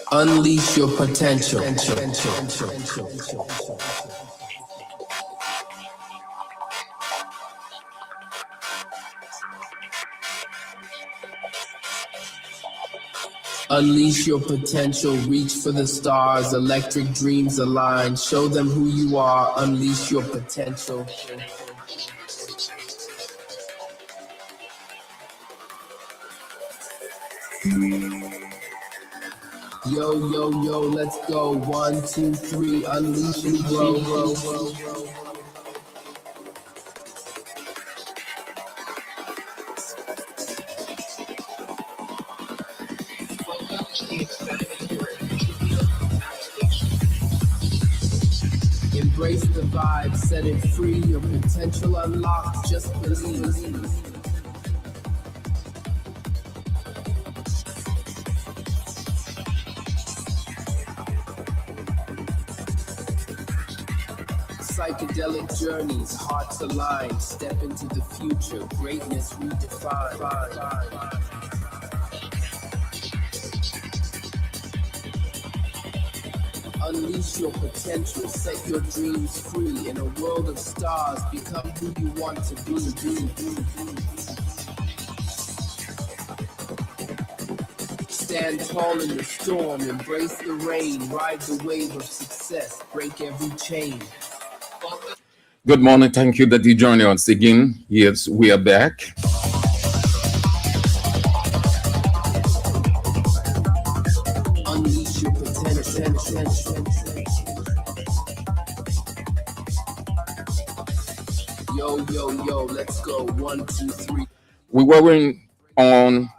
Unleash your potential. Unleash your potential, reach for the stars, electric dreams align, show them who you are, unleash your potential. Yo, yo, yo, let's go. 1, 2, 3, unleash and grow. Embrace the vibe, set it free, your potential unlocked, just believe. Psychedelic journeys, hearts aligned, step into the future, greatness redefined. Unleash your potential, set your dreams free. In a world of stars, become who you want to be. Stand tall in the storm, embrace the rain, ride the wave of success, break every chain. Good morning. Thank you that you joined us again. Yes, we are back. Unleash your potential. Yo, yo, yo, let's go. 1, 2, 3. We were on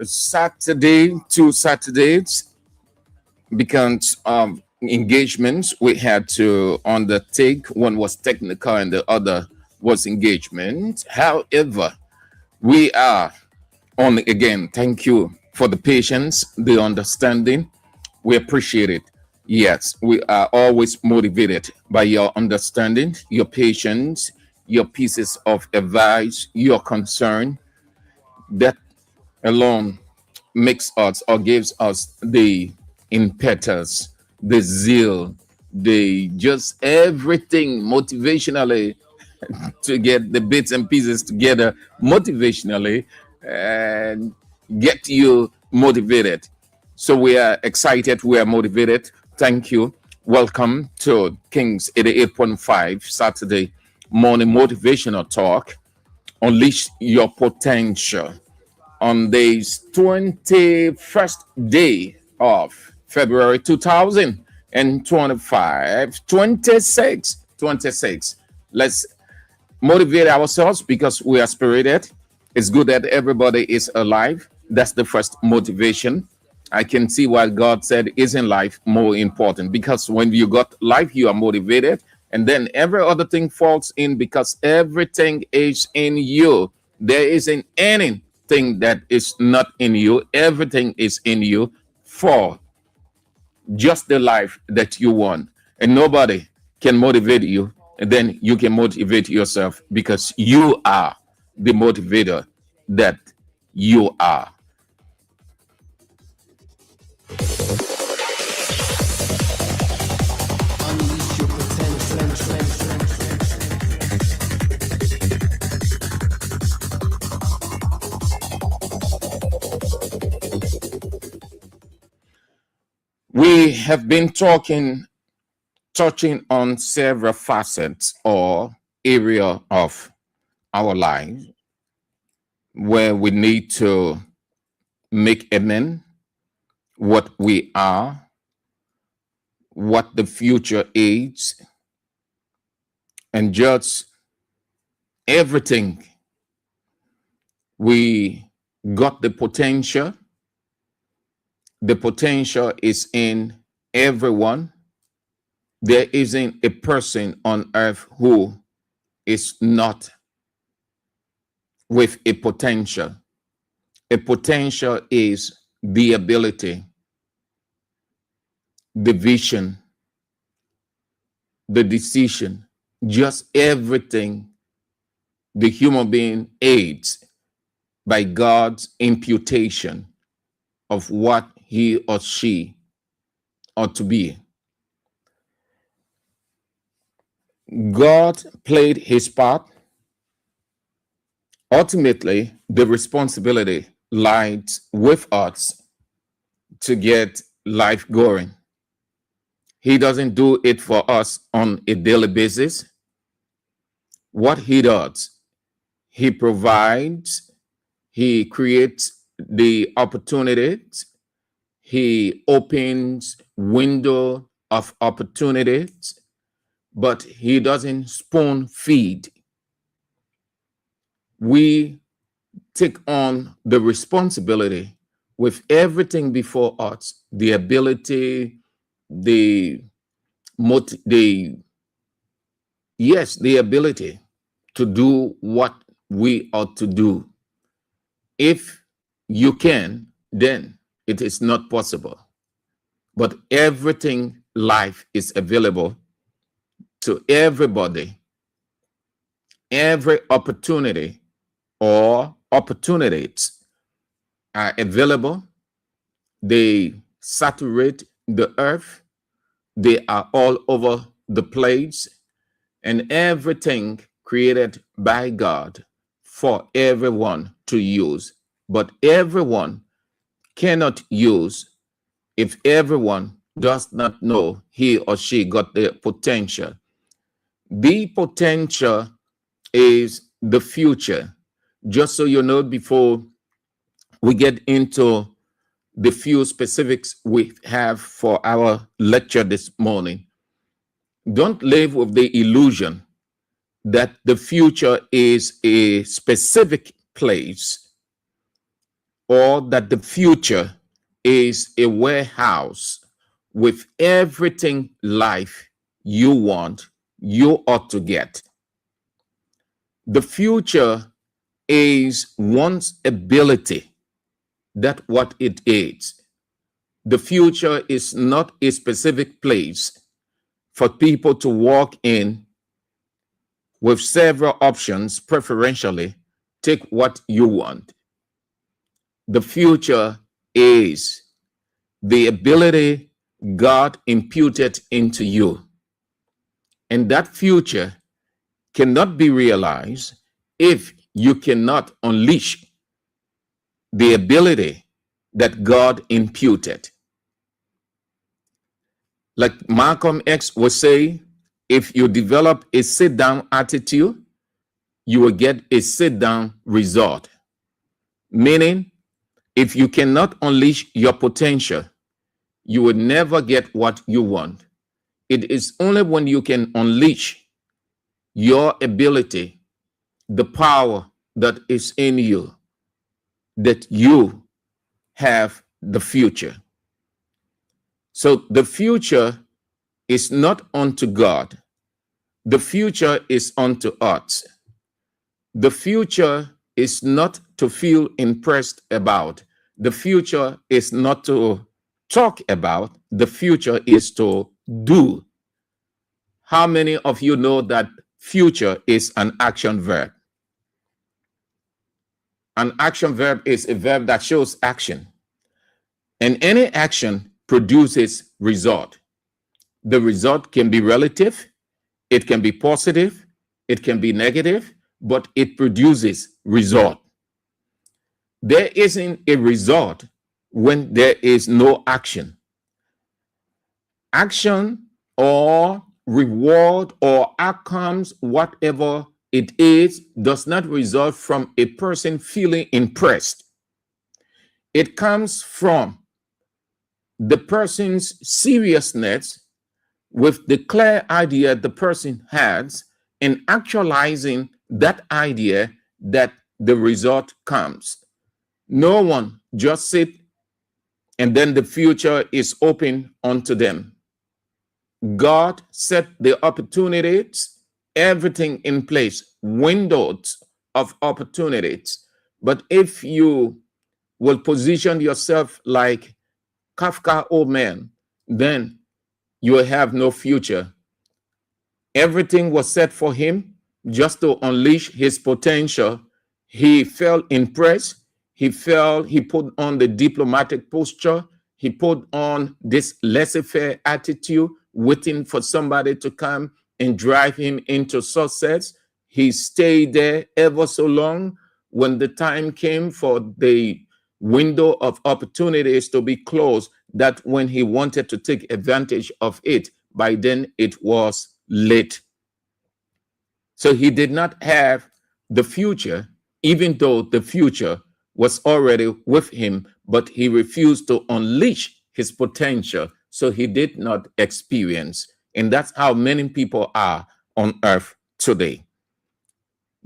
Saturday, 2 Saturdays, because engagements we had to undertake. One was technical and the other was engagement. However, we are on again. Thank you for the patience, the understanding. We appreciate it. Yes, we are always motivated by your understanding, your patience, your pieces of advice, your concern. That alone makes us or gives us the impetus, the zeal, the just everything motivationally to get the bits and pieces together motivationally and get you motivated. So we are excited, we are motivated. Thank you. Welcome to Kings 88.5 Saturday morning motivational talk. Unleash your potential on this 21st day of February 2025, 26. Let's motivate ourselves because we are spirited. It's good that everybody is alive. That's the first motivation. I can see why God said, isn't life more important? Because when you got life, you are motivated. And then every other thing falls in because everything is in you. There isn't anything that is not in you. Everything is in you for just the life that you want. And nobody can motivate you. And then you can motivate yourself because you are the motivator that you are. Unleash your potential. We have been touching on several facets or area of our lives where we need to make amends what we are, what the future is, and just everything. We got the potential. The potential is in everyone. There isn't a person on earth who is not with a potential. A potential is the ability, the vision, the decision, just everything the human being aids by God's imputation of what he or she ought to be. God played his part. Ultimately, the responsibility lies with us to get life going. He doesn't do it for us on a daily basis. What he does, he provides, he creates the opportunities, he opens window of opportunities, but he doesn't spoon feed. We take on the responsibility with everything before us, the ability, the ability to do what we ought to do. If you can, then it is not possible. But everything life is available to everybody. Every opportunity or opportunities are available. They saturate the earth. They are all over the place, and everything created by God for everyone to use. But everyone cannot use if everyone does not know he or she got the potential. The potential is the future. Just so you know, before we get into the few specifics we have for our lecture this morning, don't live with the illusion that the future is a specific place or that the future is a warehouse with everything life you want, you ought to get. The future is one's ability. That's what it is. The future is not a specific place for people to walk in with several options, preferentially take what you want. The future is the ability God imputed into you. And that future cannot be realized if you cannot unleash the ability that God imputed. Like Malcolm X would say, if you develop a sit-down attitude, you will get a sit-down result. Meaning, if you cannot unleash your potential, you will never get what you want. It is only when you can unleash your ability, the power that is in you, that you have the future. So the future is not unto God. The future is unto us. The future is not to feel impressed about. The future is not to talk about. The future is to do. How many of you know that future is an action verb? An action verb is a verb that shows action. And any action produces result. The result can be relative, it can be positive, it can be negative, but it produces result. There isn't a result when there is no action. Action or reward or outcomes, whatever it is, does not result from a person feeling impressed. It comes from the person's seriousness with the clear idea the person has in actualizing that idea that the result comes. No one just sit and then the future is open unto them. God set the opportunities, everything in place, windows of opportunities. But if you will position yourself like Kafka old man, then you will have no future. Everything was set for him just to unleash his potential. He felt impressed. He put on the diplomatic posture. he put on this laissez-faire attitude, waiting for somebody to come and drive him into success. He stayed there ever so long. When the time came for the window of opportunities to be closed, that when he wanted to take advantage of it, by then it was late. So he did not have the future, even though the future was already with him, but he refused to unleash his potential, so he did not experience. And that's how many people are on earth today.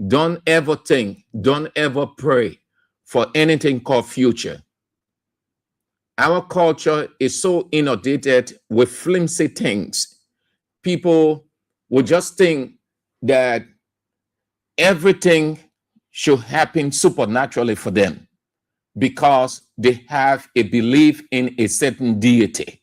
Don't ever think, don't ever pray for anything called future. Our culture is so inundated with flimsy things. People will just think that everything should happen supernaturally for them because they have a belief in a certain deity.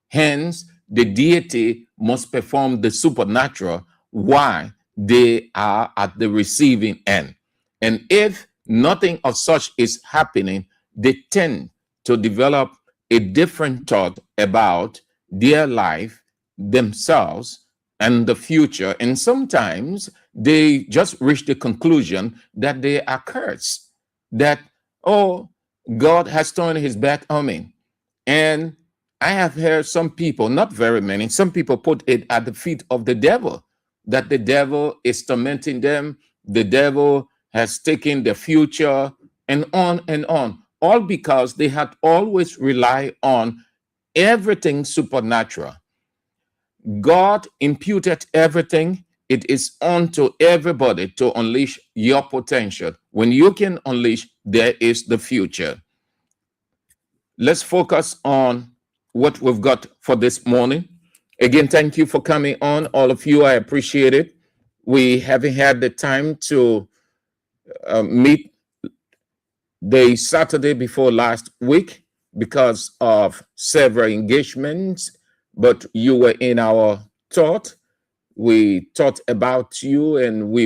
Hence, the deity must perform the supernatural while they are at the receiving end. And if nothing of such is happening, they tend to develop a different thought about their life, themselves, and the future. And sometimes they just reach the conclusion that they are cursed, that, oh, God has turned his back on me. And I have heard some people, not very many, some people put it at the feet of the devil, that the devil is tormenting them, the devil has taken the future, and on, all because they had always relied on everything supernatural. God imputed everything. It is unto everybody to unleash your potential. When you can unleash, there is the future. Let's focus on what we've got for this morning. Again, thank you for coming on, all of you. I appreciate it. We haven't had the time to meet the Saturday before last week because of several engagements, but you were in our thought. We thought about you, and we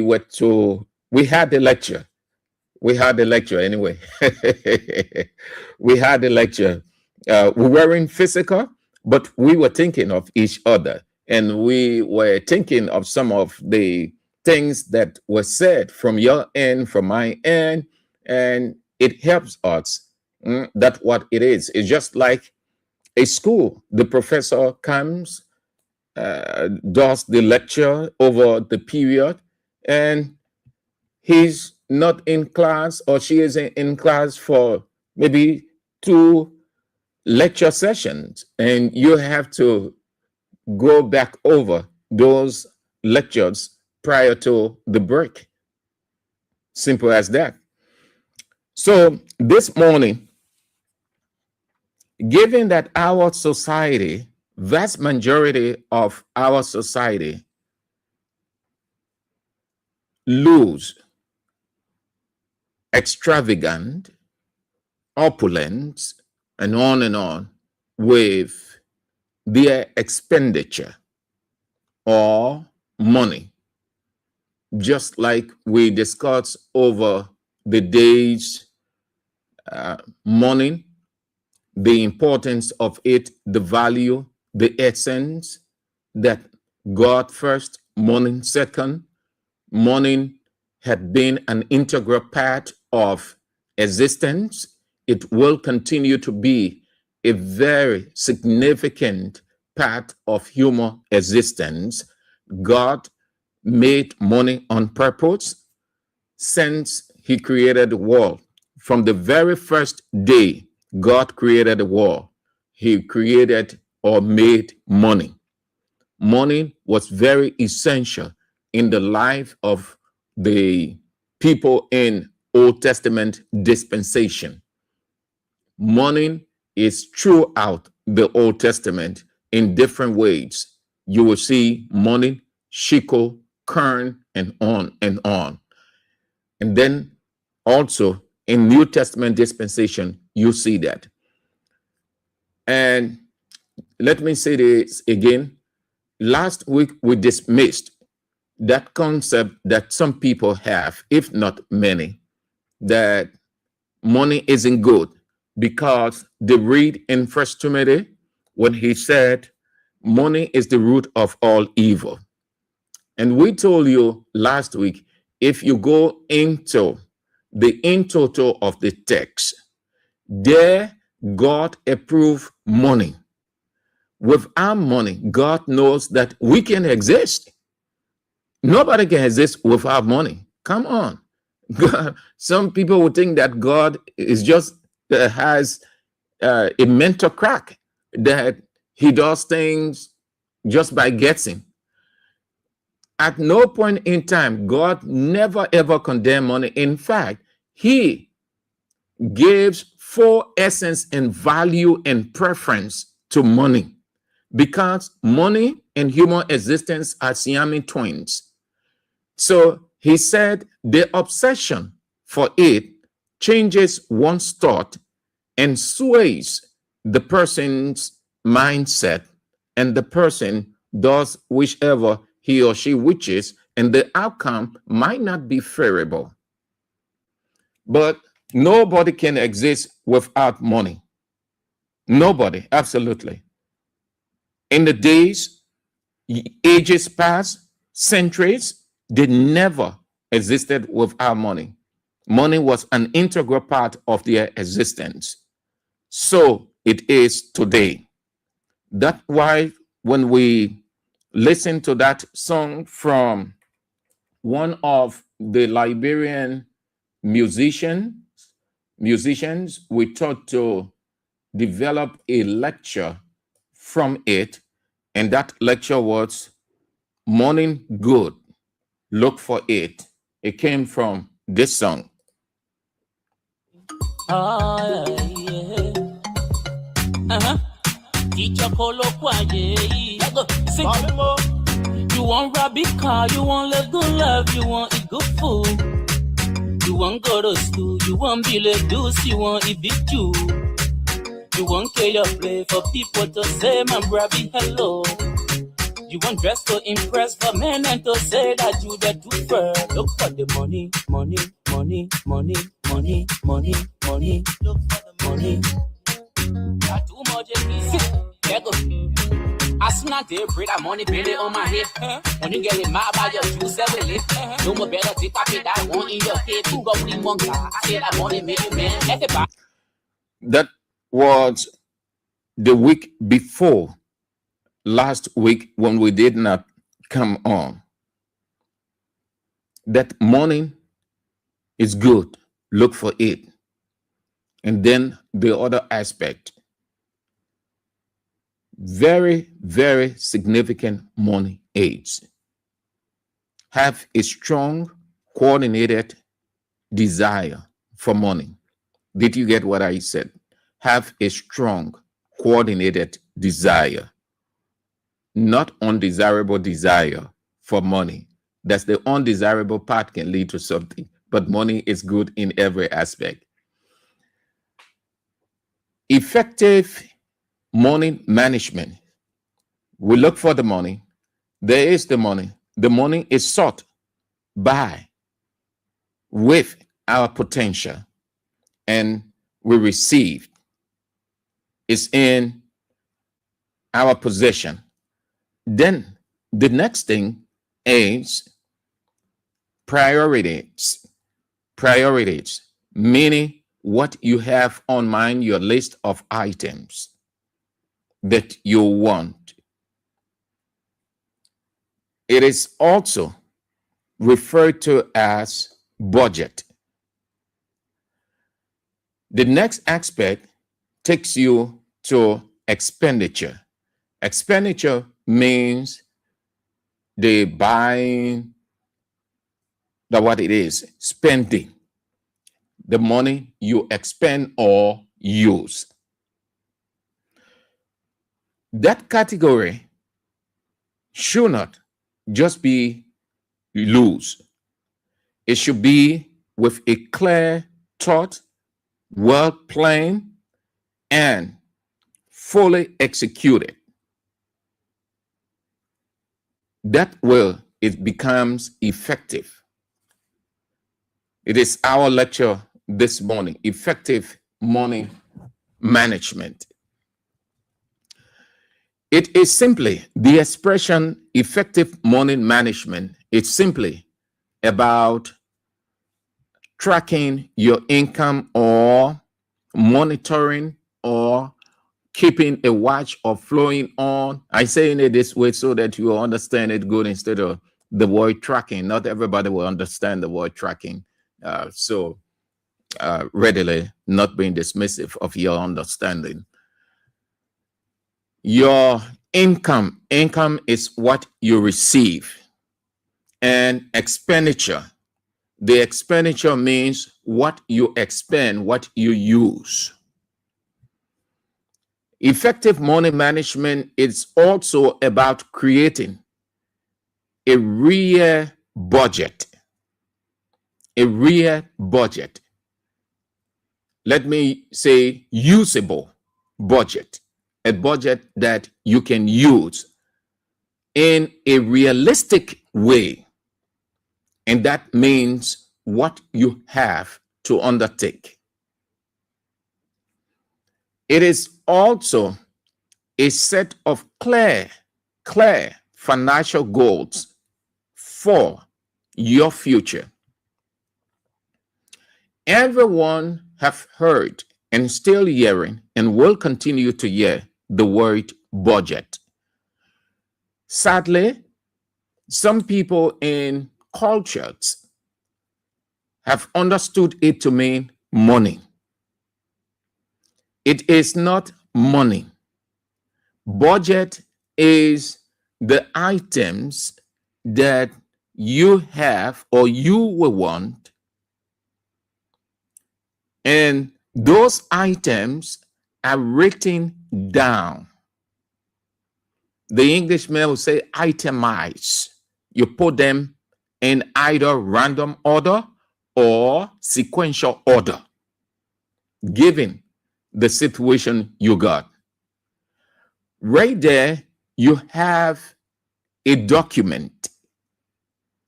had the lecture. We had the lecture anyway. We had the lecture. We weren't physical, but we were thinking of each other, and we were thinking of some of the things that were said from your end, from my end, and it helps us. That's what it is. It's just like a school. The professor comes, does the lecture over the period, and he's not in class, or she isn't in class for maybe 2 lecture sessions, and you have to go back over those lectures prior to the break. Simple as that. So this morning, given that our society, vast majority of our society, lose extravagant, opulent, and on with their expenditure or money, just like we discussed over the days morning, the importance of it, the value, the essence, that God first, morning second. Morning had been an integral part of existence. It will continue to be a very significant part of human existence. God made money on purpose since he created the world. From the very first day God created the world, he created or made money. Money was very essential in the life of the people in Old Testament dispensation. Money is throughout the Old Testament in different ways. You will see money, shekel, kern, and on and on. And then also in New Testament dispensation, you see that. And let me say this again. Last week, we dismissed that concept that some people have, if not many, that money isn't good. because they read in First Timothy when he said, money is the root of all evil. And we told you last week, if you go into the in total of the text, there God approved money. Without money, God knows that we can exist. Nobody can exist without money. Come on. God, some people would think that God is just has a mental crack, that he does things just by guessing. At no point in time, God never ever condemned money. In fact, he gives full essence and value and preference to money, because money and human existence are Siamese twins. So he said the obsession for it changes one's thought and sways the person's mindset, and the person does whichever he or she wishes, and the outcome might not be favorable. But nobody can exist without money. Nobody, absolutely. In the days, ages past, centuries, they never existed without money. Money was an integral part of their existence. So it is today. That's why when we listen to that song from one of the Liberian musicians, we thought to develop a lecture from it, and that lecture was Morning Good, Look for It. It came from this song. Teacher you want rabbit car, you want live good life, you want eat good food, you want go to school, you want be like deuce, you want eat big you. You want care your play for people to say, my brabby, hello. You want dress to impress for men and to say that you the too fair. Look for the money, money, money, money, money, money, money. Look for the money. Not too much, there go. As soon as they bring that money, pay it on my head. When you get it mad about your juice, every lift. No more better take that one in your head. You got the money. I say that money make it man. Let it back. That was the week before last week when we did not come on. That morning is good. Look for it. And then the other aspect. Very, very significant money aids. Have a strong, coordinated desire for money. Did you get what I said? Have a strong, coordinated desire, not undesirable desire for money. That's the undesirable part can lead to something, but money is good in every aspect. Effective money management. We look for the money. There is the money. The money is sought by, with our potential, and we receive. It's in our possession. Then the next thing is priorities. Priorities, meaning what you have on mind, your list of items that you want. It is also referred to as budget. The next aspect takes you to expenditure. Expenditure means the buying, what it is, spending, the money you expend or use. That category should not just be loose. It should be with a clear thought, well planned, and fully executed. That way it becomes effective. It is our lecture this morning, effective money management. It is simply the expression effective money management. It's simply about tracking your income or monitoring or keeping a watch of flowing on. I say it this way so that you will understand it good instead of the word tracking. Not everybody will understand the word tracking so readily, not being dismissive of your understanding. Your income is what you receive, and expenditure. The expenditure means what you expend, what you use. Effective money management is also about creating a real budget. A real budget. Let me say usable budget. A budget that you can use in a realistic way. And that means what you have to undertake. It is also a set of clear financial goals for your future. Everyone have heard and still hearing and will continue to hear the word budget. Sadly, some people in cultures have understood it to mean money. It is not money. Budget is the items that you have or you will want, and those items are written down. The Englishman will say itemize. You put them in either random order or sequential order, given the situation you got. Right there, you have a document.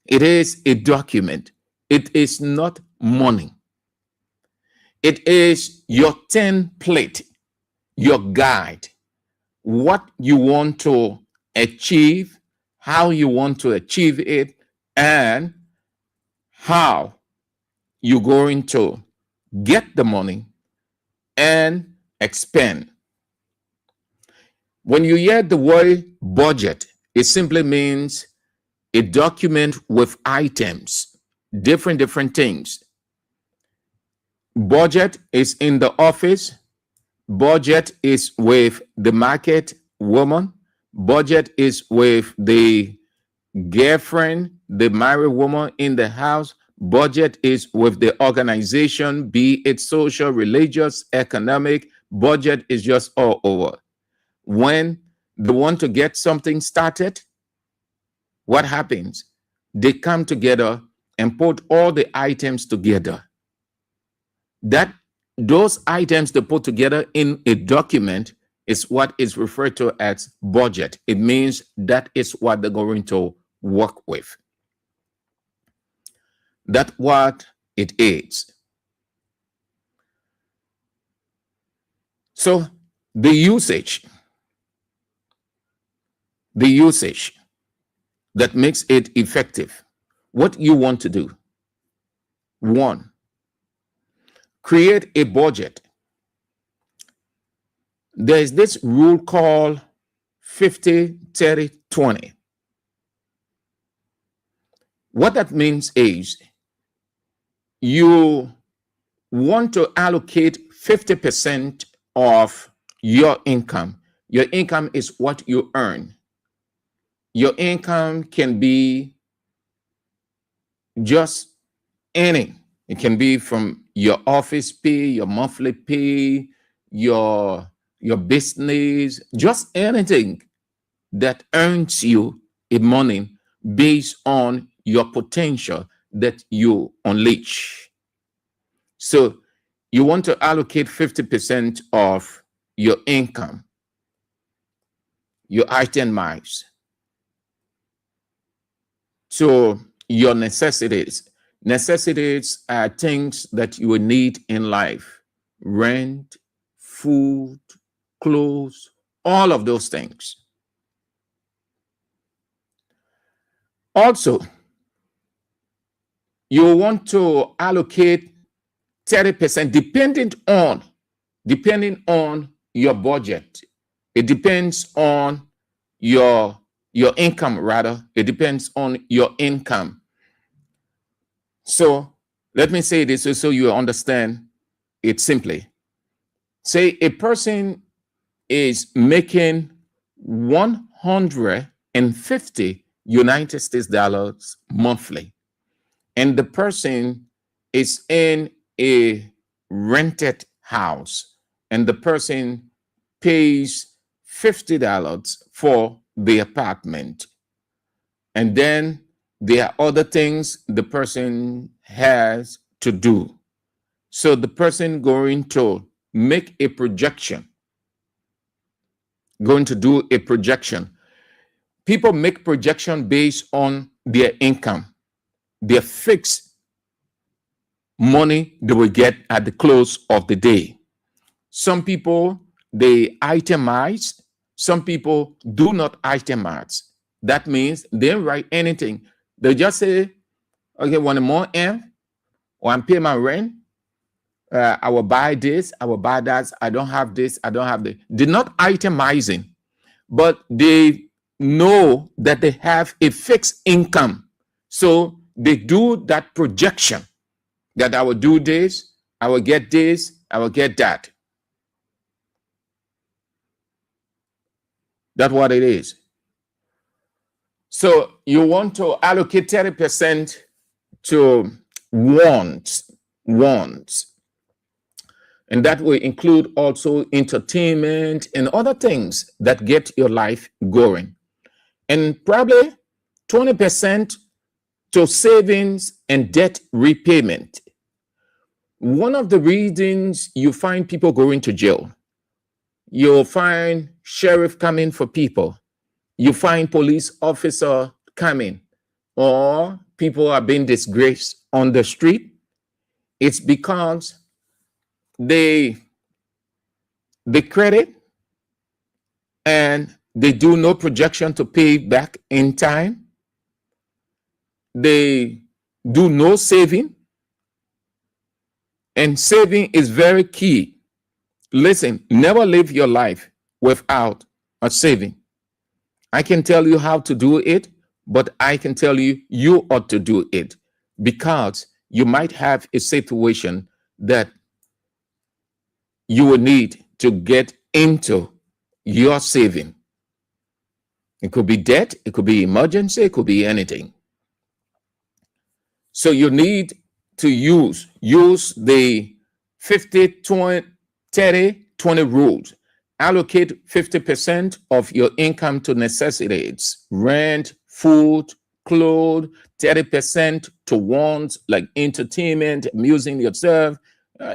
It is a document. It is not money. It is your template, your guide, what you want to achieve, how you want to achieve it, and how you're going to get the money and expend. When you hear the word budget, it simply means a document with items, different things. Budget is in the office. Budget is with the market woman. Budget is with the girlfriend, the married woman in the house. Budget is with the organization, be it social, religious, economic. Budget is just all over. When they want to get something started, what happens? They come together and put all the items together. Those items they put together in a document is what is referred to as budget. It means that is what they're going to work with. That's what it is. So the usage that makes it effective. What you want to do. 1, create a budget. There is this rule called 50-30-20. What that means is you want to allocate 50% of your income. Your income is what you earn. Your income can be just any. It can be from your office pay, your monthly pay, your business, just anything that earns you a money based on your potential that you unleash. So you want to allocate 50% of your income, your itemize, to your necessities. Necessities are things that you will need in life: rent, food, clothes, all of those things. Also, you want to allocate 30% depending on your budget. It depends on your income, rather. It depends on your income. So let me say this so you understand it simply. Say a person is making 150 United States dollars monthly, and the person is in a rented house, and the person pays $50 for the apartment. And then there are other things the person has to do. So the person going to make a projection, going to do a projection. People make projection based on their income, their fixed money they will get at the close of the day. Some people, they itemize. Some people do not itemize. That means they don't write anything. They just say, okay, when the month ends, or I'm paying my rent, I will buy this, I will buy that, I don't have this, I don't have this. They're not itemizing, but they know that they have a fixed income. So they do that projection that I will do this, I will get this, I will get that. That's what it is. So you want to allocate 30% to wants. And that will include also entertainment and other things that get your life going. And probably 20% to savings and debt repayment. One of the reasons you find people going to jail, you'll find sheriff coming for people, you find police officer coming, or people are being disgraced on the street, it's because they credit and they do no projection to pay back in time. They do no saving, and saving is very key. Listen, never live your life without a saving. I can tell you how to do it, but I can tell you you ought to do it, because you might have a situation that you will need to get into your saving. It could be debt, it could be emergency, it could be anything. So you need to use the 50, 20, 30, 20 rules. Allocate 50% of your income to necessities, rent, food, clothes, 30% to wants like entertainment, amusing yourself.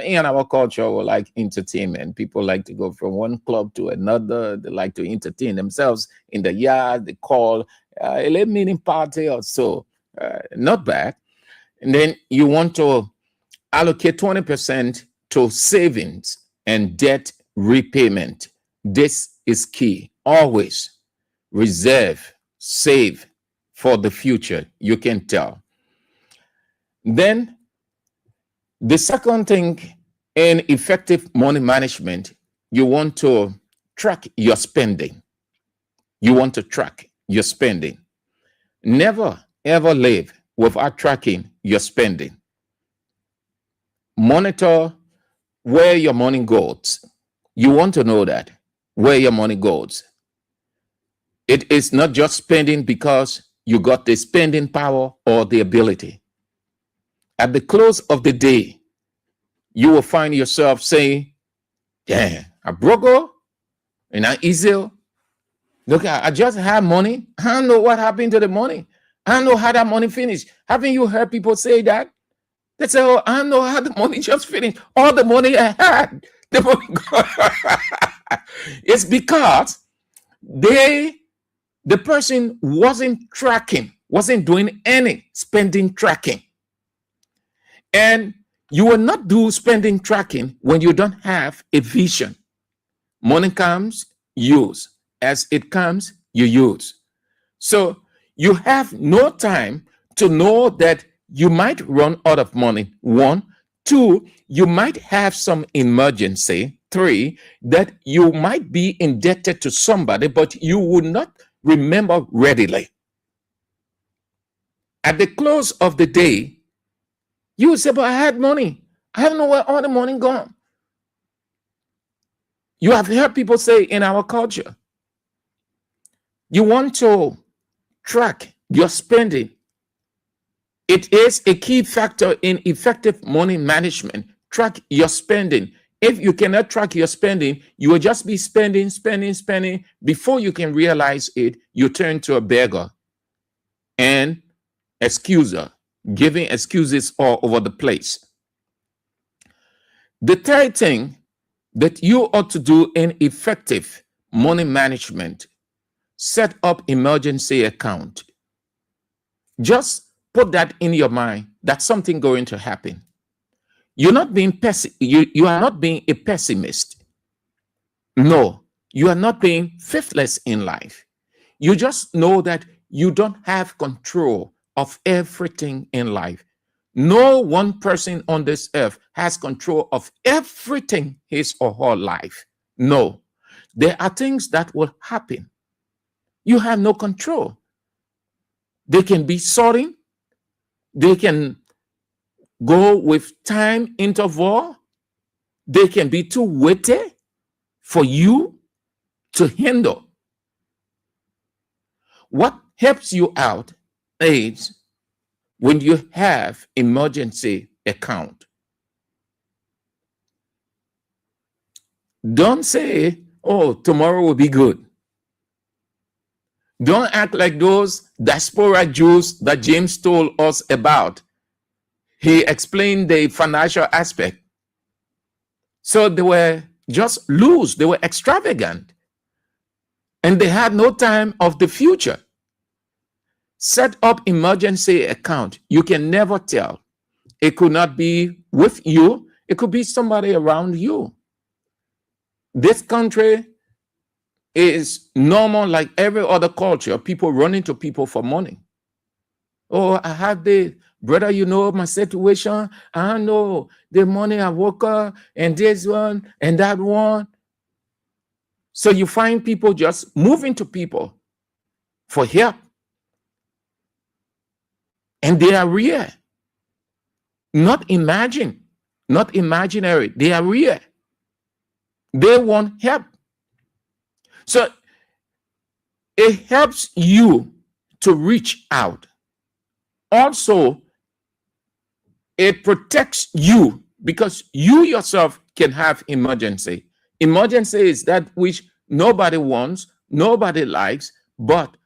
In our culture, we like entertainment. People like to go from one club to another. They like to entertain themselves in the yard. They call a little meeting party or so. Not bad. And then you want to allocate 20% to savings and debt repayment. This is key. Always reserve, save for the future. You can tell. Then the second thing in effective money management, you want to track your spending. You want to track your spending. Never, ever live without tracking your spending. Monitor where your money goes. You want to know that, where your money goes. It is not just spending because you got the spending power or the ability. At the close of the day, you will find yourself saying, yeah, I broke and I easy. Look, I just had money. I don't know what happened to the money. I don't know how that money finished. Haven't you heard people say that? They say, oh, I don't know how the money just finished. All the money I had, the money it's because the person wasn't tracking, wasn't doing any spending tracking. And you will not do spending tracking when you don't have a vision. Money comes, use. As it comes, you use. So you have no time to know that you might run out of money. 1. 2, you might have some emergency. 3, that you might be indebted to somebody, but you would not remember readily. At the close of the day, you will say, but I had money. I don't know where all the money gone. You have heard people say in our culture, you want to track your spending. It is a key factor in effective money management. Track your spending. If you cannot track your spending, you will just be spending. Before you can realize it, you turn to a beggar and excuser, giving excuses all over the place. The third thing that you ought to do in effective money management, set up emergency account. Just put that in your mind that something going to happen. You're not being you are not being a pessimist. No, you are not being faithless in life. You just know that you don't have control of everything in life. No one person on this earth has control of everything his or her life. No, there are things that will happen. You have no control. They can be sudden. They can go with time interval. They can be too weighty for you to handle. What helps you out is when you have emergency account. Don't say, oh, tomorrow will be good. Don't act like those diaspora Jews that James told us about. He explained the financial aspect. So they were just loose. They were extravagant. And they had no time of the future. Set up emergency account. You can never tell. It could not be with you. It could be somebody around you. This country is normal like every other culture. People running to people for money. Oh, I have the brother, you know my situation. I know the money I work up and this one and that one. So you find people just moving to people for help. And they are real. Not imaginary. They are real. They want help. So it helps you to reach out. Also, it protects you because you yourself can have emergency. Emergency is that which nobody wants, nobody likes, but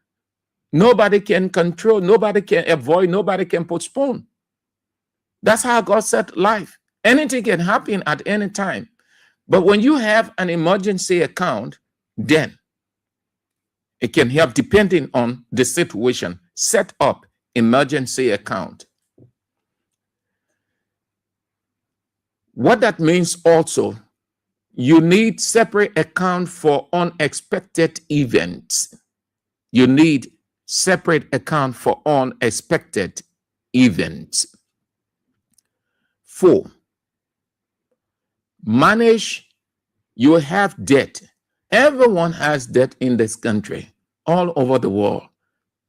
nobody can control, nobody can avoid, nobody can postpone. That's how God set life. Anything can happen at any time. But when you have an emergency account, then it can help depending on the situation. Set up emergency account. What that means also, you need separate account for unexpected events. You need separate account for unexpected events. 4, manage, you have debt. Everyone has debt in this country, all over the world.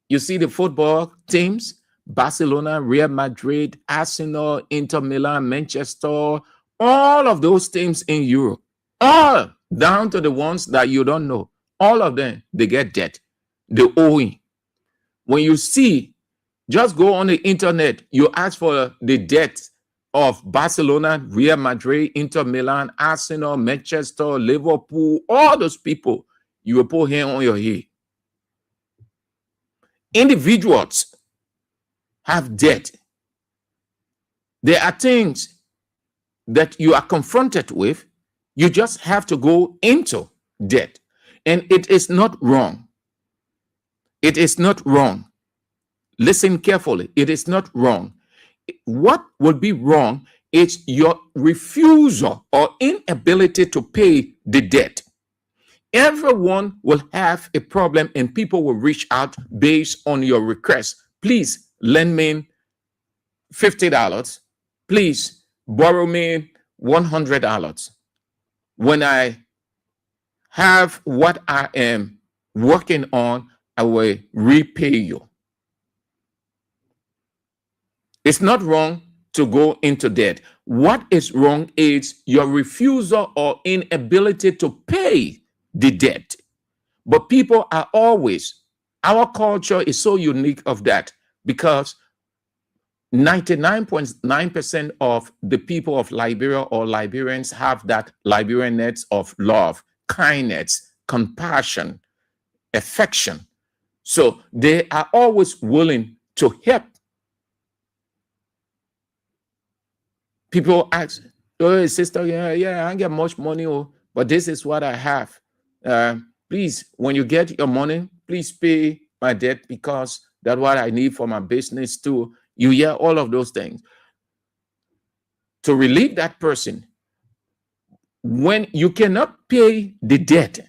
You see the football teams, Barcelona, Real Madrid, Arsenal, Inter Milan, Manchester, all of those teams in Europe, all down to the ones that you don't know, all of them, they get debt, they owing. When you see, just go on the internet, you ask for the debt of Barcelona, Real Madrid, Inter Milan, Arsenal, Manchester, Liverpool, all those people, you will put hand on your head. Individuals have debt. There are things that you are confronted with. You just have to go into debt. And it is not wrong. It is not wrong. Listen carefully. It is not wrong. What would be wrong is your refusal or inability to pay the debt. Everyone will have a problem, and people will reach out based on your request. Please lend me $50. Please borrow me $100. When I have what I am working on, I will repay you. It's not wrong to go into debt. What is wrong is your refusal or inability to pay the debt. But people are always, our culture is so unique of that, because 99.9% of the people of Liberia or Liberians have that Liberian nets of love, kindness, compassion, affection. So they are always willing to help. People ask, oh, sister, yeah, I don't get much money, but this is what I have. Please, when you get your money, please pay my debt, because that's what I need for my business too. You hear all of those things. To relieve that person, when you cannot pay the debt,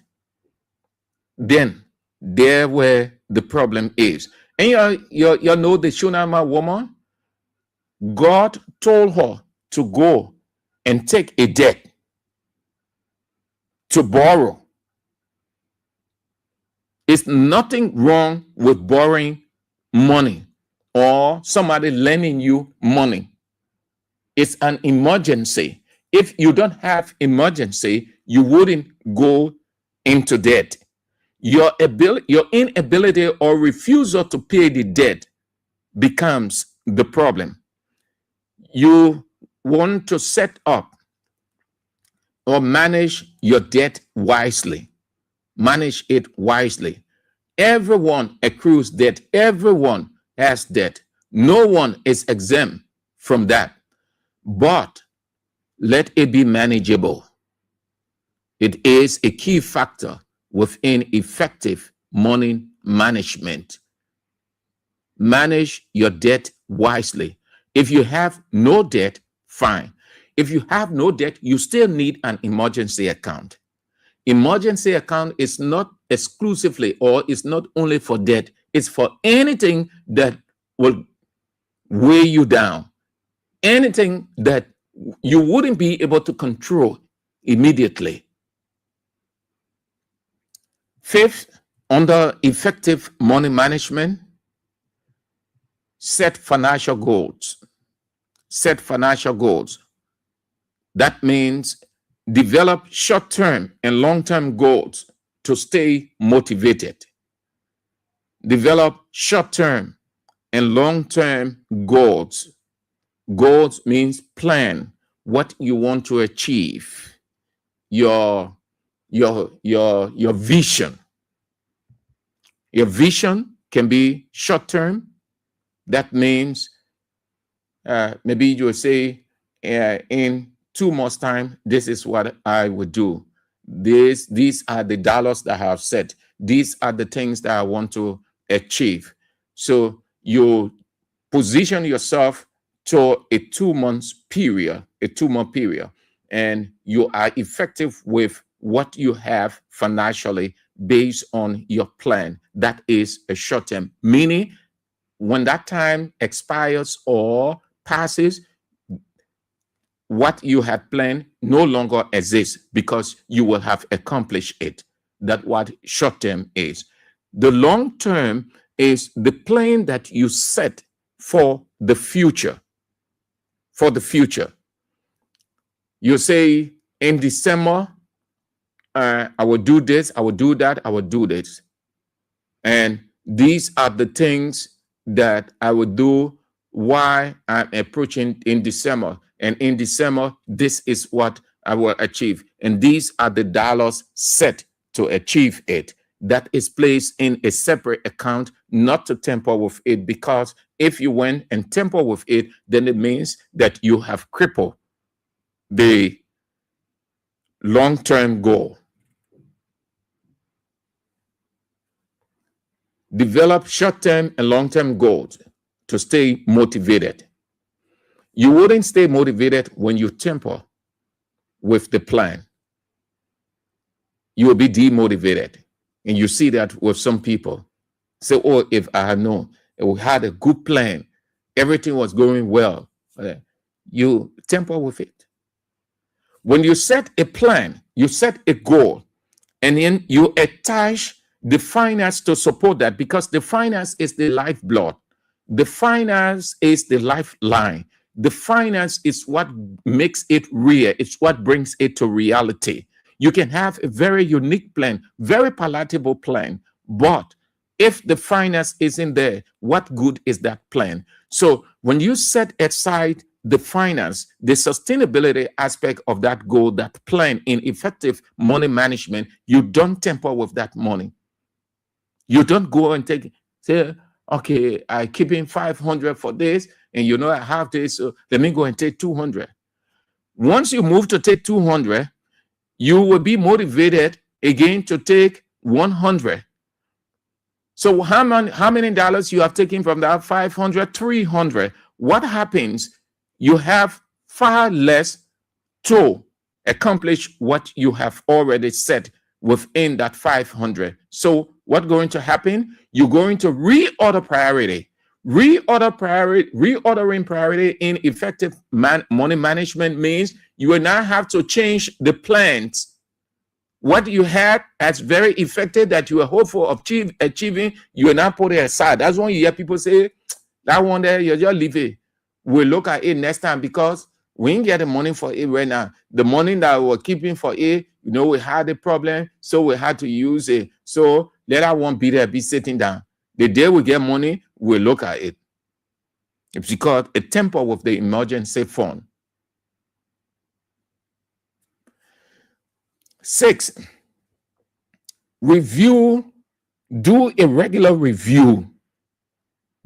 then there where the problem is. And you know the Shunammite woman, God told her to go and take a debt, to borrow. It's nothing wrong with borrowing money or somebody lending you money. It's an emergency. If you don't have emergency, you wouldn't go into debt. Your inability or refusal to pay the debt becomes the problem. You want to set up or manage your debt wisely. Manage it wisely. Everyone accrues debt. Everyone has debt. No one is exempt from that. But let it be manageable. It is a key factor within effective money management. Manage your debt wisely. If you have no debt, fine. If you have no debt, you still need an emergency account. Emergency account is not exclusively, or it's not only for debt, it's for anything that will weigh you down, anything that you wouldn't be able to control immediately. Fifth, under effective money management, set financial goals. Set financial goals. That means develop short-term and long-term goals to stay motivated. Develop short-term and long-term goals. Goals means plan what you want to achieve. Your vision. Your vision can be short-term. That means maybe you will say, in 2 months' time, this is what I would do. These are the dollars that I have set. These are the things that I want to achieve. So you position yourself to a 2 months period, and you are effective with what you have financially based on your plan. That is a short term, meaning when that time expires or passes, what you had planned no longer exists because you will have accomplished it. That's what short term is. The long term is the plan that you set for the future. For the future. You say, in December, I will do this, I will do that, I will do this. And these are the things that I will do while I'm approaching in December. And in December, this is what I will achieve. And these are the dollars set to achieve it. That is placed in a separate account, not to tamper with it, because if you went and tamper with it, then it means that you have crippled the long-term goal. Develop short-term and long-term goals to stay motivated. You wouldn't stay motivated when you tamper with the plan. you will be demotivated. And you see that with some people. Say, oh, if I had known, we had a good plan, everything was going well, you tamper with it. When you set a plan, you set a goal, and then you attach the finance to support that, because the finance is the lifeblood. The finance is the lifeline. The finance is what makes it real. It's what brings it to reality. You can have a very unique plan, very palatable plan, but if the finance isn't there, what good is that plan? So when you set aside the finance, the sustainability aspect of that goal, that plan in effective money management, you don't tamper with that money. You don't go and say, okay, I keep in 500 for this, and you know I have this, so let me go and take 200. Once you move to take 200, you will be motivated again to take 100. So how many dollars you have taken from that 500? 300. What happens? You have far less to accomplish what you have already set within that 500. So what's going to happen? You're going to reorder priority. Reordering priority in effective money management means you will now have to change the plans. What you had as very effective that you were hopeful of achieving, you will now put it aside. That's when you hear people say, that one there, you just leave it. We'll look at it next time, because we ain't get the money for it right now. The money that we were keeping for it, we had a problem, so we had to use it. So let that one be there, be sitting down. The day we get money, we'll look at it. It's because a temper with the emergency fund. 6, review. Do a regular review.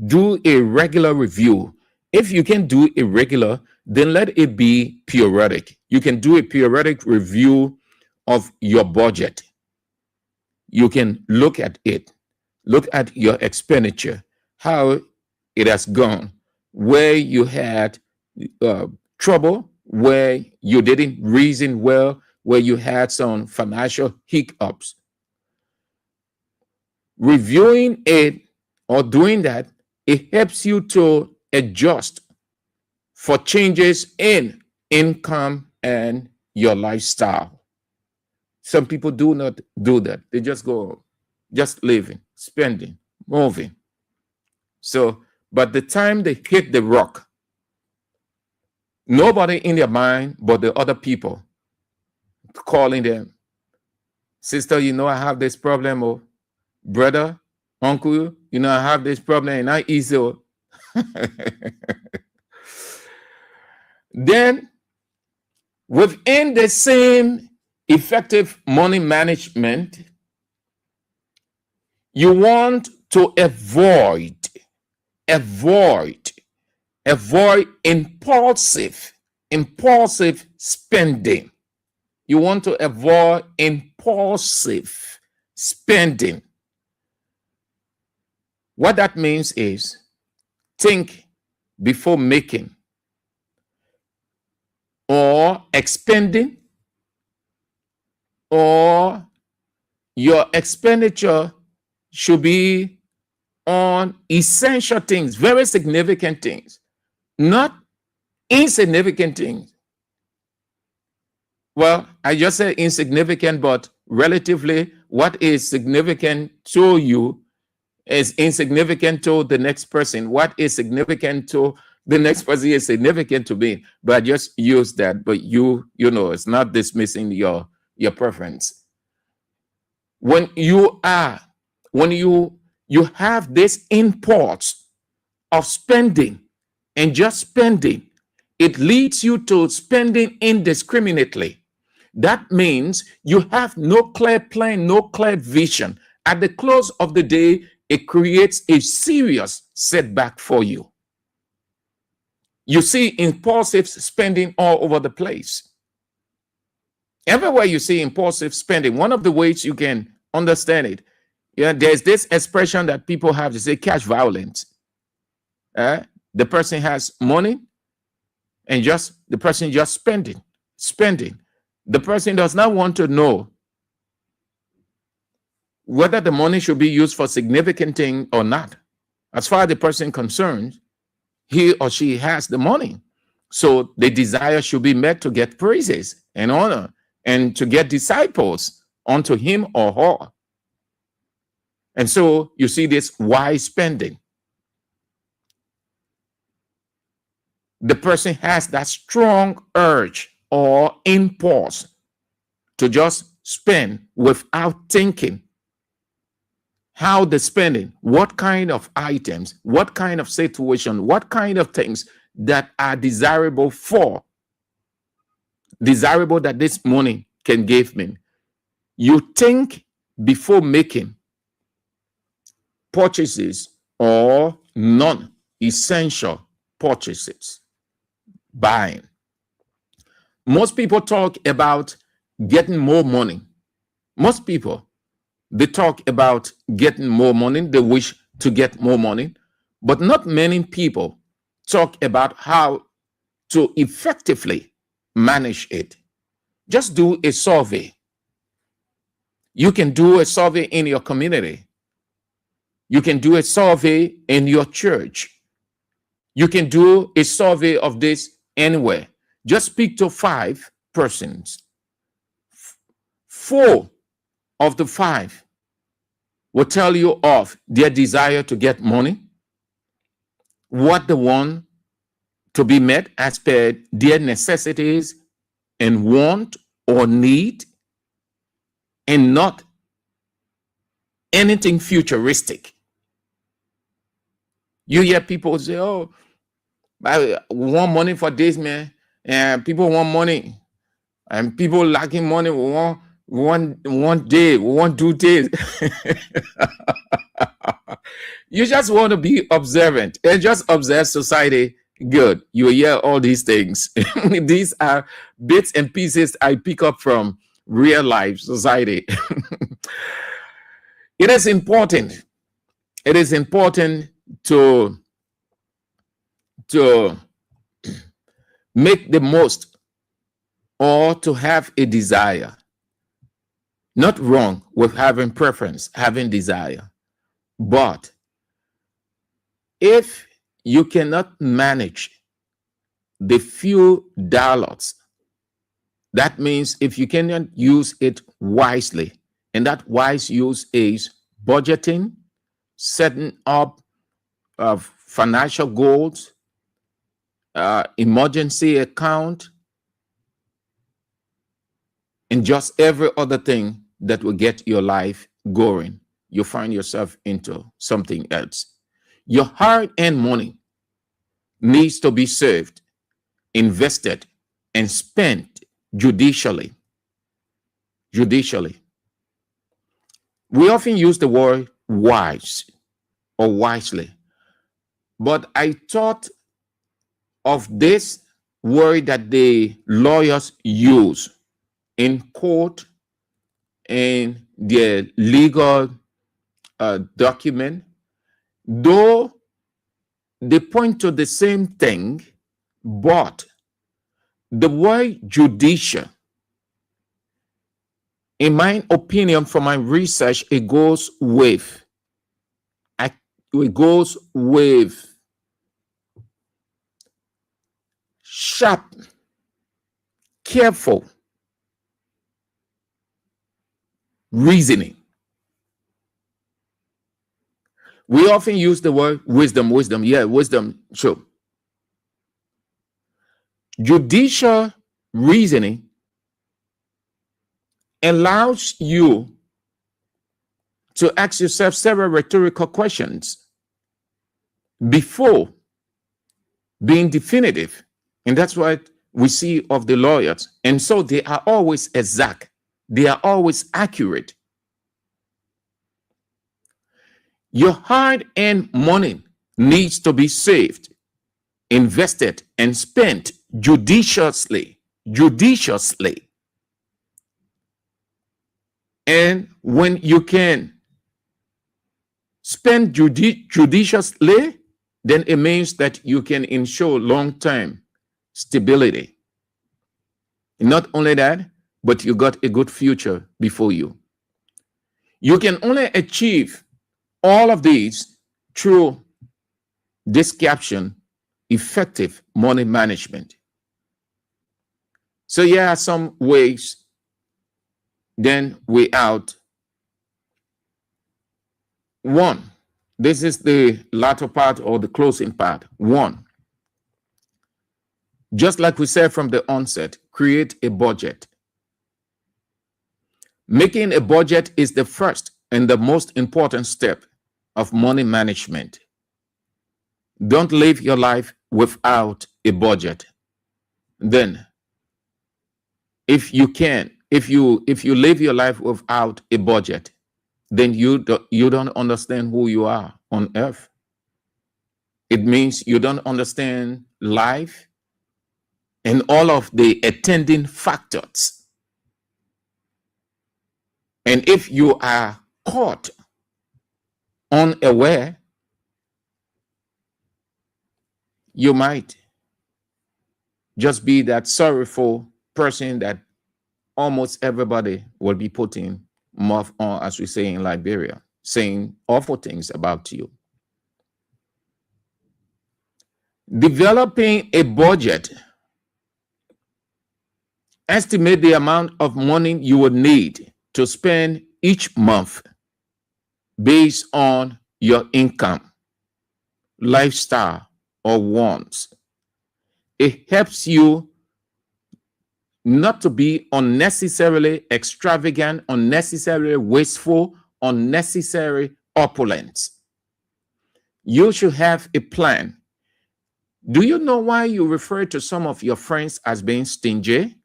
Do a regular review. If you can do a regular, then let it be periodic. You can do a periodic review of your budget. You can look at it. Look at your expenditure, how it has gone, where you had trouble, where you didn't reason well, where you had some financial hiccups. Reviewing it or doing that, it helps you to adjust for changes in income and your lifestyle. Some people do not do that. They just go, just living, spending, moving. So, but the time they hit the rock, nobody in their mind but the other people calling them, sister, I have this problem, or brother, uncle, I have this problem, and not easy. Then, within the same effective money management, you want to avoid impulsive spending. You want to avoid impulsive spending. What that means is think before making or expending, or your expenditure should be on essential things, very significant things, not insignificant things. Well, I just said insignificant, but relatively, what is significant to you is insignificant to the next person. What is significant to the next person is significant to me. But I just use that. But it's not dismissing your preference. When you have this impulse of spending and just spending, it leads you to spending indiscriminately. That means you have no clear plan, no clear vision. At the close of the day, it creates a serious setback for you. You see impulsive spending all over the place. Everywhere you see impulsive spending, one of the ways you can understand it, there's this expression that people have to say cash violence. The person has money and the person just spending. The person does not want to know whether the money should be used for significant thing or not. As far as the person concerned, he or she has the money. So the desire should be met to get praises and honor and to get disciples unto him or her. And so you see this wise spending. The person has that strong urge or impulse to just spend without thinking how the spending, what kind of items, what kind of situation, what kind of things that are desirable that this money can give me. You think before making purchases or non-essential purchases, buying. Most people talk about getting more money. Most people, they talk about getting more money. They wish to get more money, but not many people talk about how to effectively manage it. Just do a survey. You can do a survey in your community. You can do a survey in your church. You can do a survey of this anywhere. Just speak to 5 persons. 4 of the 5 will tell you of their desire to get money, what they want to be met as per their necessities and want or need, and not anything futuristic. You hear people say, oh, I want money for this, man. And people want money. And people lacking money, we want one day, we want 2 days. You just want to be observant and just observe society. Good. You hear all these things. These are bits and pieces I pick up from real life society. It is important. It is important to make the most or to have a desire. Not wrong with having preference, having desire. But if you cannot manage the few dollars, that means if you cannot use it wisely, and that wise use is budgeting, setting up financial goals, emergency account, and just every other thing that will get your life going, you find yourself into something else. Your hard-earned money needs to be saved, invested, and spent judicially. Judicially. We often use the word wise or wisely, but I thought of this word that the lawyers use in court in their legal document, though they point to the same thing, but the word judicial, in my opinion, from my research, it goes with sharp, careful reasoning. We often use the word wisdom. Yeah, wisdom, sure. Judicial reasoning allows you to ask yourself several rhetorical questions before being definitive. And that's what we see of the lawyers. And so they are always exact. They are always accurate. Your hard-earned money needs to be saved, invested, and spent judiciously. And when you can spend judiciously, then it means that you can ensure long-term stability. Not only that, but you got a good future before you. You can only achieve all of these through this caption, effective money management. So here are some ways. Then we out. One, this is the latter part or the closing part. One, just like we said from the onset, create a budget. Making a budget is the first and the most important step of money management. Don't live your life without a budget. Then, if you live your life without a budget, then you don't understand who you are on earth. It means you don't understand life and all of the attending factors. And if you are caught unaware, you might just be that sorrowful person that almost everybody will be putting mouth on, as we say in Liberia, saying awful things about you. Developing a budget. Estimate the amount of money you would need to spend each month based on your income, lifestyle, or wants. It helps you not to be unnecessarily extravagant, unnecessarily wasteful, unnecessary opulent. You should have a plan. Do you know why you refer to some of your friends as being stingy?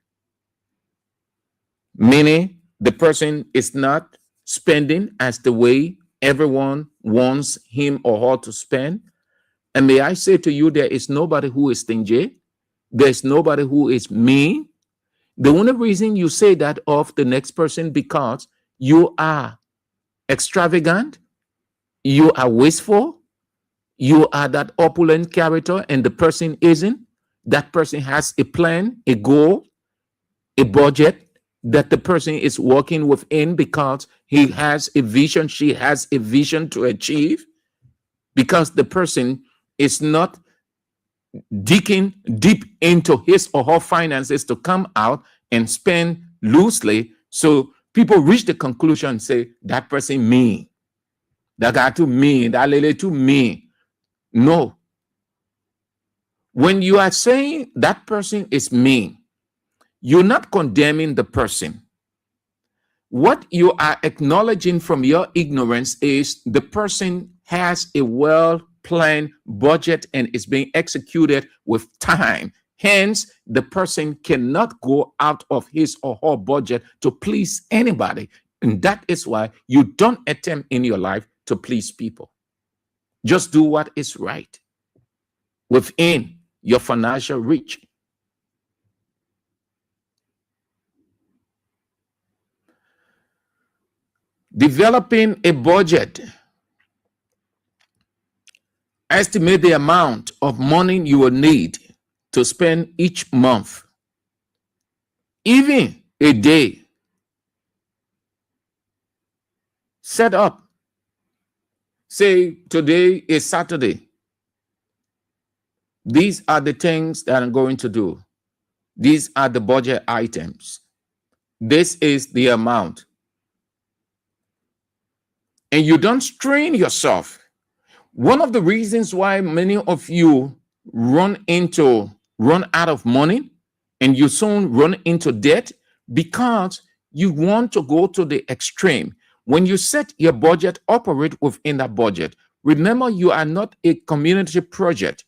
Meaning the person is not spending as the way everyone wants him or her to spend. And may I say to you, there is nobody who is stingy. There's nobody who is mean. The only reason you say that of the next person because you are extravagant, you are wasteful, you are that opulent character, and the person isn't. That person has a plan, a goal, a budget that the person is working within because he has a vision, she has a vision to achieve, because the person is not digging deep into his or her finances to come out and spend loosely. So people reach the conclusion and say, that person mean, that guy too mean, that lady too mean. No. When you are saying that person is mean, you're not condemning the person. What you are acknowledging from your ignorance is the person has a well-planned budget and is being executed with time. Hence, the person cannot go out of his or her budget to please anybody. And that is why you don't attempt in your life to please people. Just do what is right within your financial reach. Developing a budget. Estimate the amount of money you will need to spend each month, even a day. Set up. Say today is Saturday. These are the things that I'm going to do. These are the budget items. This is the amount. And you don't strain yourself. One of the reasons why many of you run out of money and you soon run into debt, because you want to go to the extreme. When you set your budget, operate within that budget. Remember, you are not a community project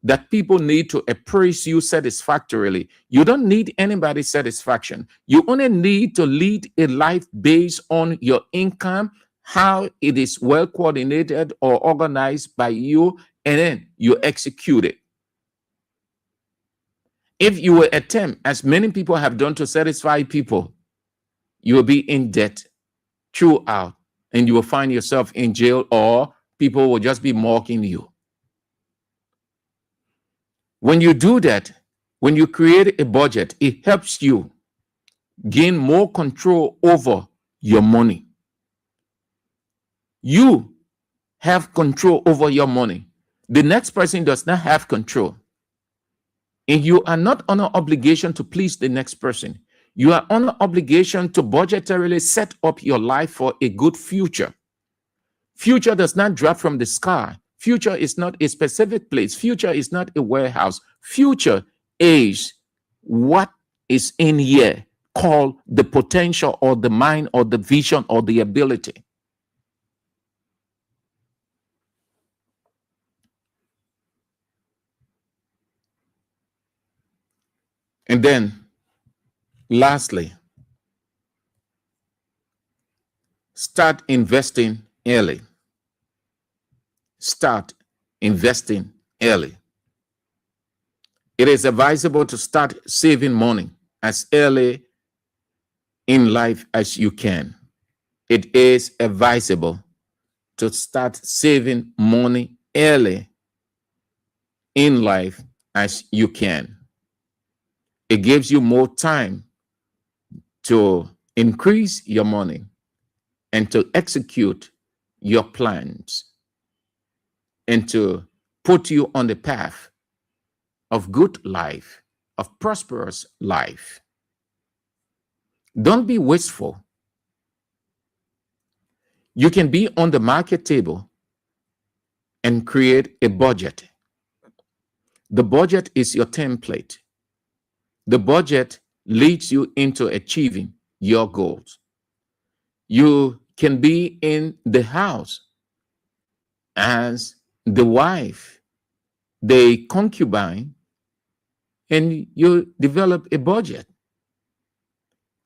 that people need to appraise you satisfactorily. You don't need anybody's satisfaction. You only need to lead a life based on your income, how it is well coordinated or organized by you, and then you execute it. If you will attempt, as many people have done, to satisfy people, you will be in debt throughout, and you will find yourself in jail, or people will just be mocking you. When you do that, when you create a budget, it helps you gain more control over your money. You have control over your money. The next person does not have control. And you are not under obligation to please the next person. You are under obligation to budgetarily set up your life for a good future. Future does not drop from the sky. Future is not a specific place. Future is not a warehouse. Future is what is in here called the potential or the mind or the vision or the ability. And then, lastly, start investing early. Start investing early. It is advisable to start saving money as early in life as you can. It is advisable to start saving money early in life as you can. It gives you more time to increase your money and to execute your plans and to put you on the path of good life, of prosperous life. Don't be wasteful. You can be on the market table and create a budget. The budget is your template. The budget leads you into achieving your goals. You can be in the house as the wife, the concubine, and you develop a budget.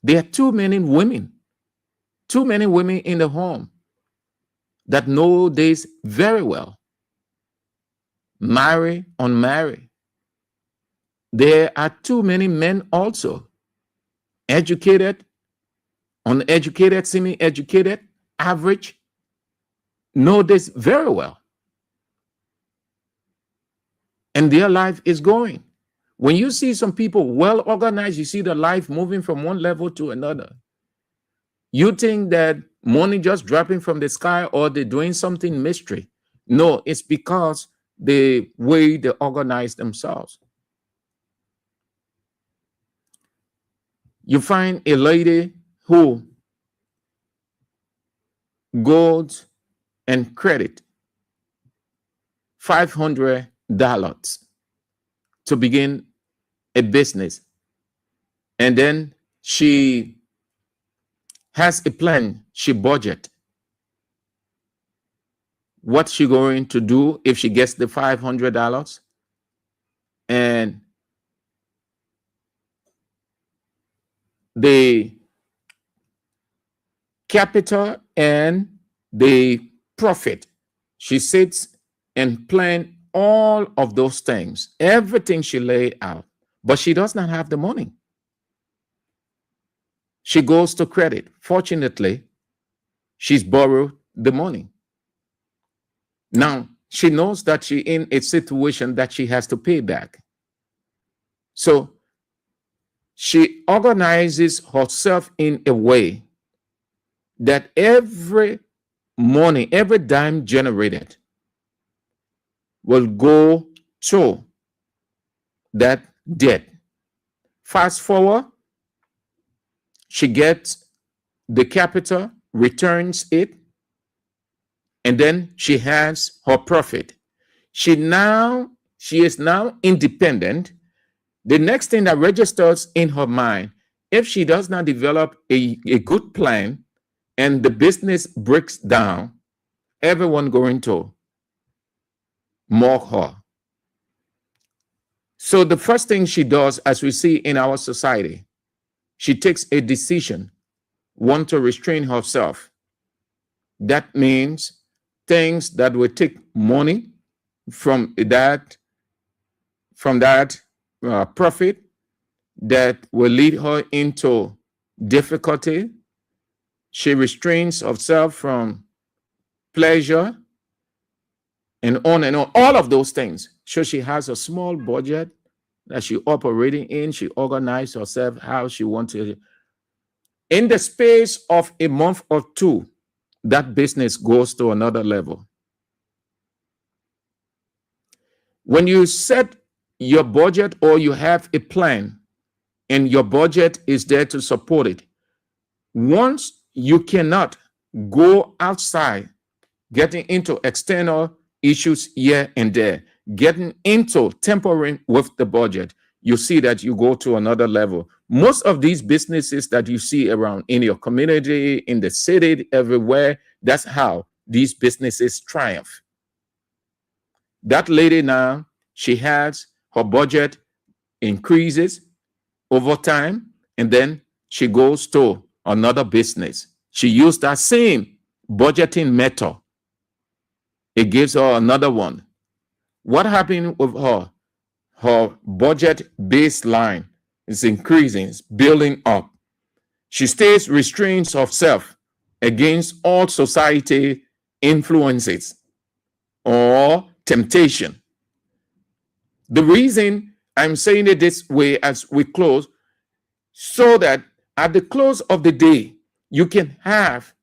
There are too many women in the home that know this very well. Marry, unmarry. There are too many men also, educated, uneducated, semi-educated, average, know this very well. And their life is going. When you see some people well organized, you see the life moving from one level to another. You think that money just dropping from the sky or they're doing something mystery. No, it's because the way they organize themselves. You find a lady who goes and credit $500 to begin a business, and then she has a plan. She budget what she going to do if she gets the $500, and the capital and the profit. She sits and plan all of those things, everything she laid out, but she does not have the money. She goes to credit. Fortunately, she's borrowed the money. Now, she knows that she's in a situation that she has to pay back. So she organizes herself in a way that every money, every dime generated will go to that debt. Fast forward, she gets the capital, returns it, and then she has her profit. She is now independent. The next thing that registers in her mind, if she does not develop a good plan and the business breaks down, everyone going to mock her. So the first thing she does, as we see in our society, she takes a decision, one to restrain herself. That means things that will take money from that profit that will lead her into difficulty. She restrains herself from pleasure and on, all of those things. So she has a small budget that she operating in. She organized herself how she wants to. In the space of a month or two, that business goes to another level. When you set your budget or you have a plan and your budget is there to support it, once you cannot go outside, getting into external issues here and there, getting into tampering with the budget, you see that you go to another level. Most of these businesses that you see around in your community, in the city, everywhere, that's how these businesses triumph. That lady now, she has her budget increases over time, and then she goes to another business. She used that same budgeting method. It gives her another one. What happened with her? Her budget baseline is increasing, it's building up. She stays restrains herself against all society influences or temptation. The reason I'm saying it this way as we close, so that at the close of the day, you can have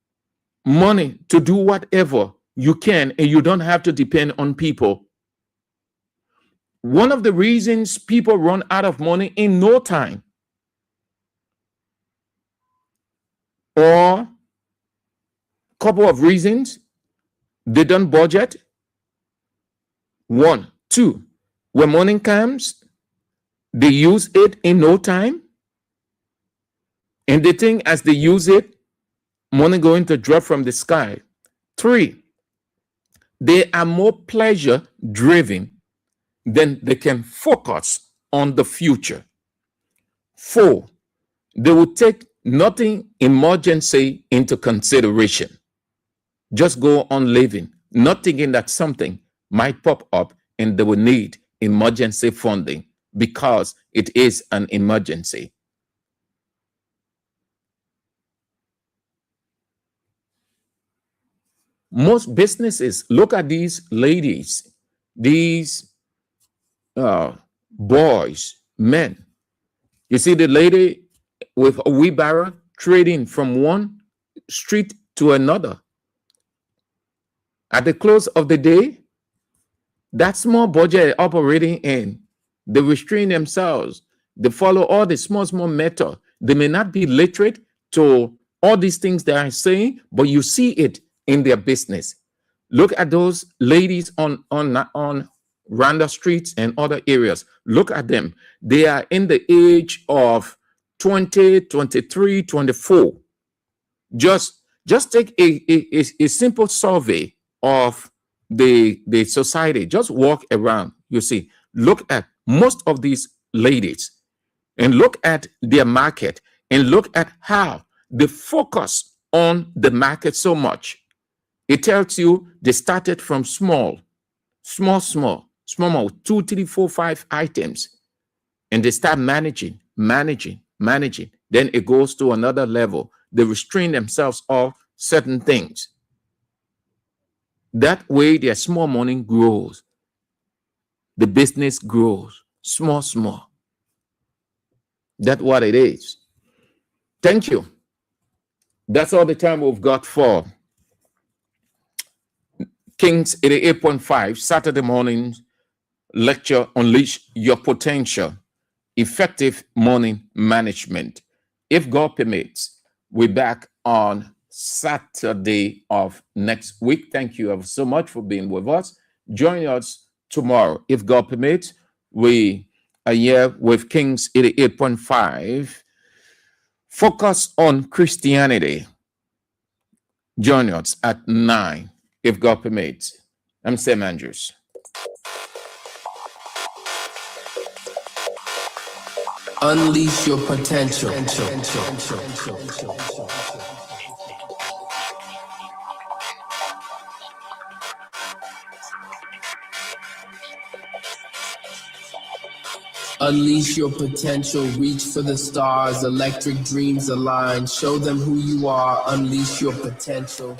money to do whatever you can, and you don't have to depend on people. One of the reasons people run out of money in no time, or a couple of reasons, they don't budget. 1, 2, when money comes, they use it in no time, and they think as they use it, money going to drop from the sky. 3, they are more pleasure driven than they can focus on the future. 4, they will take nothing emergency into consideration. Just go on living, not thinking that something might pop up and they will need emergency funding because it is an emergency. Most businesses, look at these ladies, these boys, men. You see the lady with a wheelbarrow trading from one street to another. At the close of the day, that small budget operating in, they restrain themselves. They follow all the small method. They may not be literate to all these things they are saying, but you see it in their business. Look at those ladies on Randa streets and other areas. Look at them. They are in the age of 20, 23, 24. Just take a simple survey of the society. Just walk around. You see, look at most of these ladies and look at their market and look at how they focus on the market so much. It tells you they started from small, 2, 3, 4, 5 items, and they start managing. Then it goes to another level. They restrain themselves of certain things. That way, their small money grows. The business grows, small. That's what it is. Thank you. That's all the time we've got for Kings 88.5 Saturday morning lecture, Unleash Your Potential, Effective Money Management. If God permits, we're back on Saturday of next week. Thank you ever so much for being with us. Join us tomorrow. If God permits, we are here with Kings 88.5. Focus on Christianity. Join us at 9. If God permits. I'm Sam Andrews. Unleash your potential. Unleash your potential, reach for the stars, electric dreams align, show them who you are, unleash your potential.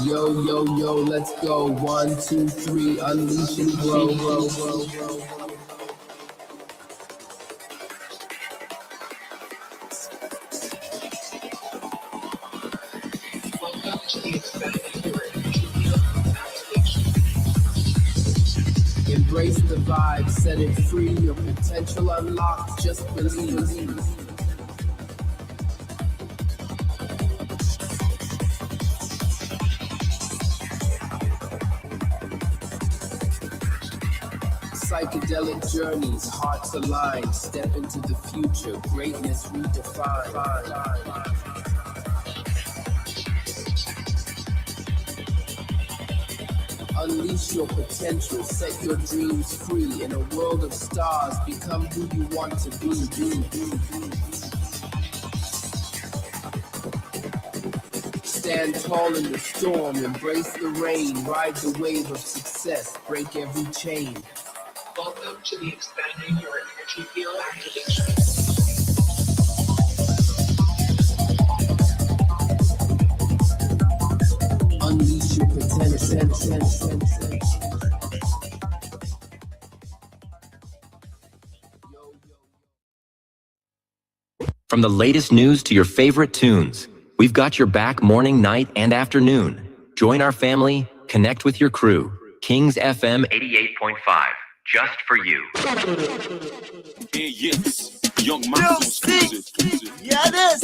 Yo, let's go. 1, 2, 3, unleash and grow. Embrace the vibe, set it free. Your potential unlocked, just believe. Psychedelic journeys, hearts aligned. Step into the future, greatness redefined. Unleash your potential, set your dreams free. In a world of stars, become who you want to be. Stand tall in the storm, embrace the rain. Ride the wave of success, break every chain. Welcome to the Expanding Your Energy Field Activation. Unleash your potential. From the latest news to your favorite tunes, we've got your back morning, night, and afternoon. Join our family, connect with your crew. Kings FM 88.5, just for you. Yes, Young Max exclusive. Yeah, this.